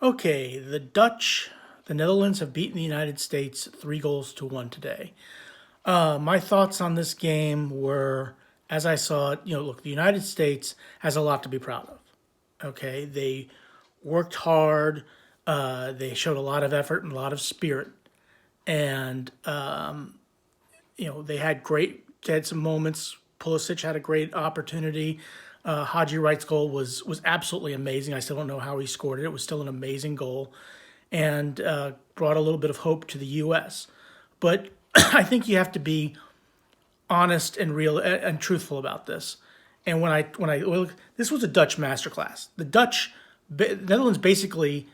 Okay, the Netherlands have beaten the United States 3 goals to 1 today. My thoughts on this game were, as I saw it, look, the United States has a lot to be proud of. Okay, they worked hard, they showed a lot of effort and a lot of spirit, and they had some moments. Pulisic had a great opportunity. Haji Wright's goal was absolutely amazing. I still don't know how he scored it. It was still an amazing goal, and brought a little bit of hope to the U.S. But I think you have to be honest and real and truthful about this. And when I look, this was a Dutch masterclass. Netherlands basically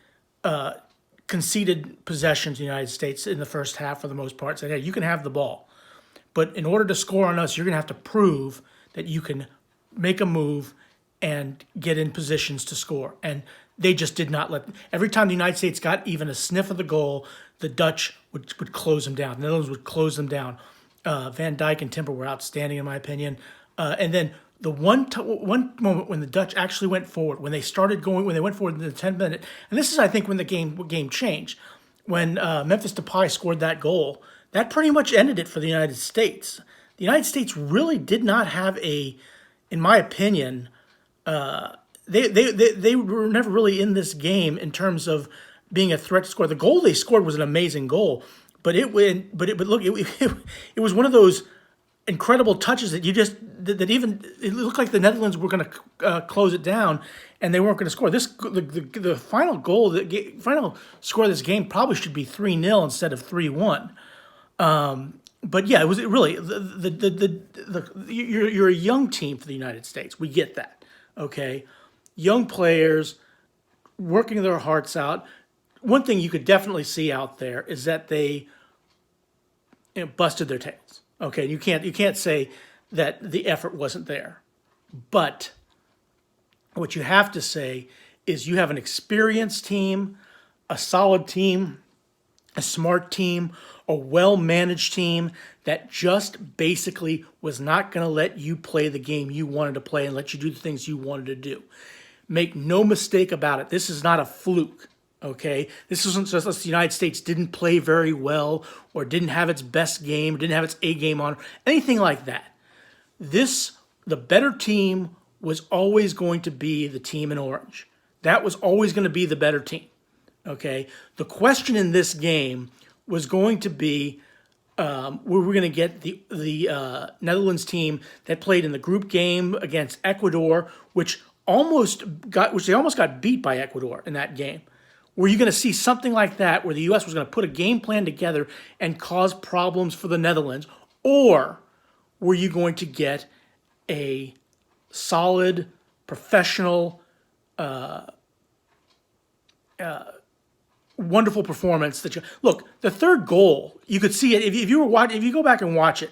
conceded possession to the United States in the first half for the most part. Said, hey, you can have the ball, but in order to score on us, you're going to have to prove that you can make a move and get in positions to score. And they just did not let. Every time the United States got even a sniff of the goal, the Dutch would close them down. The Netherlands would close them down. Van Dijk and Timber were outstanding in my opinion. And then the one moment when the Dutch actually went forward, when they went forward in the 10 minute, and this is I think when the game changed, when Memphis Depay scored that goal, that pretty much ended it for the United States. The United States really did not have in my opinion, they were never really in this game in terms of being a threat to score. The goal they scored was an amazing goal, but it was one of those incredible touches that even it looked like the Netherlands were going to close it down and they weren't going to score. The final goal, final score of this game probably should be 3-0 instead of 3-1. But yeah, it was really you're a young team for the United States. We get that, okay? Young players working their hearts out. One thing you could definitely see out there is that they busted their tails. Okay, you can't say that the effort wasn't there, but what you have to say is you have an experienced team, a solid team, a smart team, a well-managed team that just basically was not going to let you play the game you wanted to play and let you do the things you wanted to do. Make no mistake about it. This is not a fluke, okay? This isn't just the United States didn't play very well or didn't have its best game or didn't have its A game on, anything like that. The better team was always going to be the team in orange. That was always going to be the better team, okay? The question in this game was going to be where we're going to get the Netherlands team that played in the group game against Ecuador, which they almost got beat by Ecuador in that game. Were you going to see something like that where the U.S. was going to put a game plan together and cause problems for the Netherlands? Or were you going to get a solid, professional, wonderful performance look, the third goal, you could see it if you go back and watch it.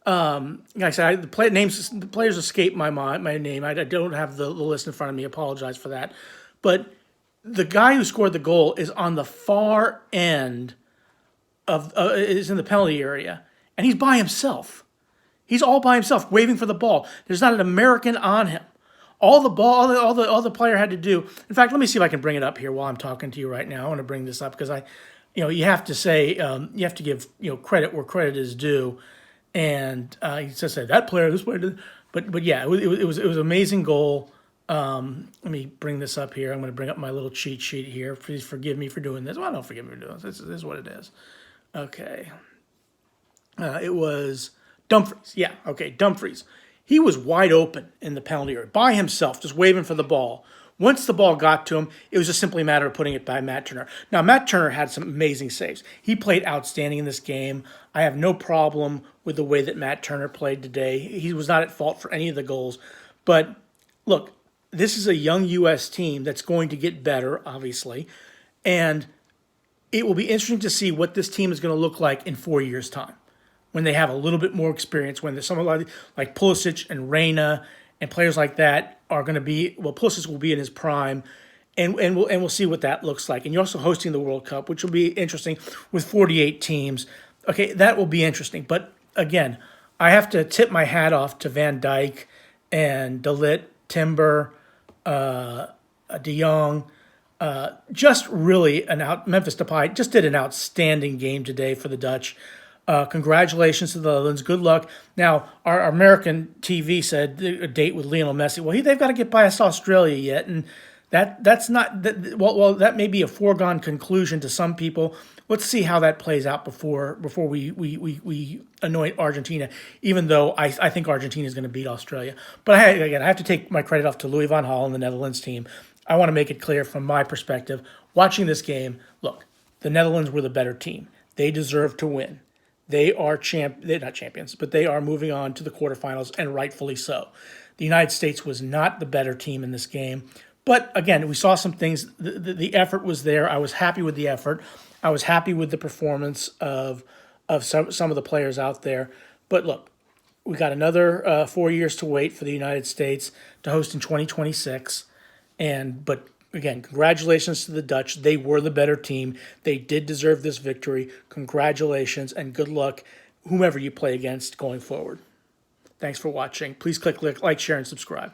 Like I said, the players escape my name. I don't have the list in front of me. I apologize for that. But the guy who scored the goal is on the far end is in the penalty area, and he's by himself. He's all by himself, waving for the ball. There's not an American on him. All the player had to do. In fact, let me see if I can bring it up here while I'm talking to you right now. I want to bring this up because you have to say, you have to give credit where credit is due. And he says that player, this player, but yeah, it was an amazing goal. Let me bring this up here. I'm going to bring up my little cheat sheet here. Please forgive me for doing this. Well, don't forgive me for doing this. This is what it is. Okay. It was Dumfries. Yeah, okay, Dumfries. He was wide open in the penalty area by himself, just waving for the ball. Once the ball got to him, it was just simply a matter of putting it by Matt Turner. Now, Matt Turner had some amazing saves. He played outstanding in this game. I have no problem with the way that Matt Turner played today. He was not at fault for any of the goals. But look, this is a young U.S. team that's going to get better, obviously. And it will be interesting to see what this team is going to look like in 4 years' time, when they have a little bit more experience, when there's someone like Pulisic and Reyna and players like that are going to be, well, Pulisic will be in his prime, and we'll see what that looks like. And you're also hosting the World Cup, which will be interesting with 48 teams. Okay, that will be interesting. But again, I have to tip my hat off to Van Dijk and De Ligt, Timber, De Jong. Just really Memphis Depay just did an outstanding game today for the Dutch. Congratulations to the Netherlands. Good luck. Now, our American TV said a date with Lionel Messi. Well, they've got to get past Australia yet, and that's not that. Well, that may be a foregone conclusion to some people. Let's see how that plays out before we anoint Argentina. Even though I think Argentina is going to beat Australia, but again, I have to take my credit off to Louis van Gaal and the Netherlands team. I want to make it clear from my perspective, watching this game. Look, the Netherlands were the better team. They deserve to win. They are they're not champions, but they are moving on to the quarterfinals, and rightfully so. The United States was not the better team in this game. But again, we saw some things. The effort was there. I was happy with the effort. I was happy with the performance of some of the players out there. But look, we got another 4 years to wait for the United States to host in 2026. But again, congratulations to the Dutch. They were the better team. They did deserve this victory. Congratulations and good luck, whomever you play against going forward. Thanks for watching. Please click like, share, and subscribe.